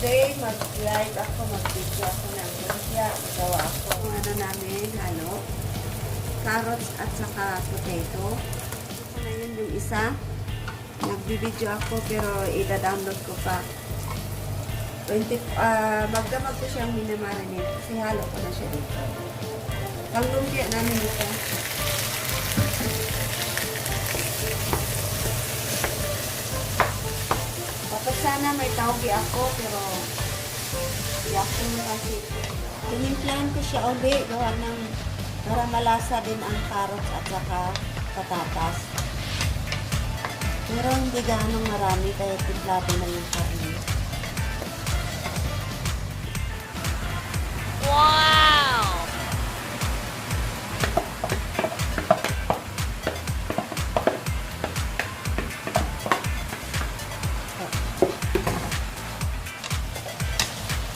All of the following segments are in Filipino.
today, mag-live ako, mag-video ako ng lumpia. Magawa ako ng ano namin, halo. Carrots at saka potato. Ito na yun yung isa. Nag-video ako pero ida-download ko pa. Magdamag ko siyang minamarinate kasi halo ko na siya dito. Pang lumpia namin ito. Dapat sana may tawgi ako pero hindi ako kasi tinimplahan ko siya ulit gawa ng para malasa din ang carrots at saka patatas. Pero hindi gaano marami kaya timplado na yung karne. Wow!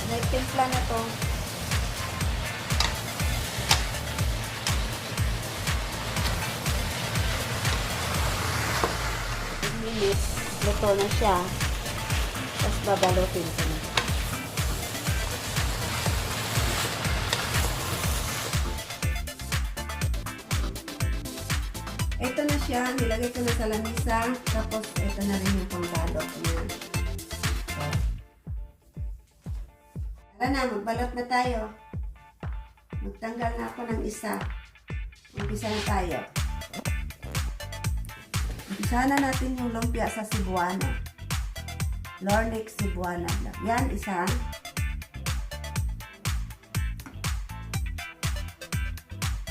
May timpla na to. Minutes, luto na siya. Tapos babalutin ko na. Ito na siya, nilagay ko na sa lamisa. Tapos ito na rin yung pangbalot niya. Tara na, magbalot na tayo. Magtanggal na ako ng isa. Umpisa na tayo. Umpisa na natin yung lumpia sa Cebuana. Lornex Cebuana. Yan, isa.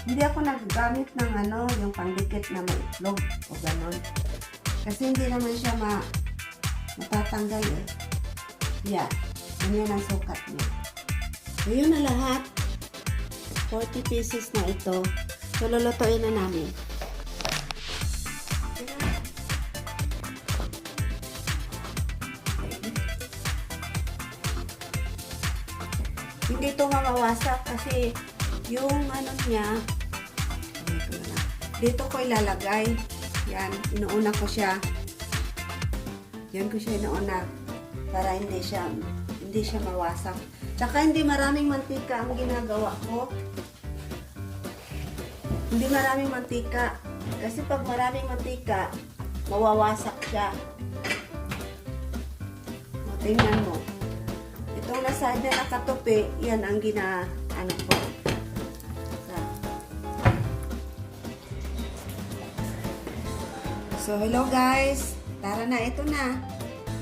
Hindi ako naggamit ng yung pangdikit na may itlog o ganon. Kasi hindi naman siya matatanggal eh. Yan. Ganyan ang sukat niya. So, yun na lahat. 40 pieces na ito. So, lulutuin na namin. Hindi ito mamawasak kasi yung niya, dito ko ilalagay. Yan, inuuna ko siya. Yan ko siya inuuna para hindi siya mawasak. Tsaka hindi maraming mantika ang ginagawa ko. Hindi maraming mantika. Kasi pag maraming mantika, mawawasak siya. O, tingnan mo. Itong nasa na nakatupi, yan ang ko. So, hello guys. Tara na, ito na.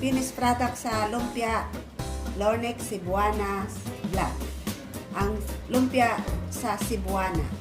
Finished product sa lumpia Lornex Cebuana Vlog. Ang lumpia sa Cebuana.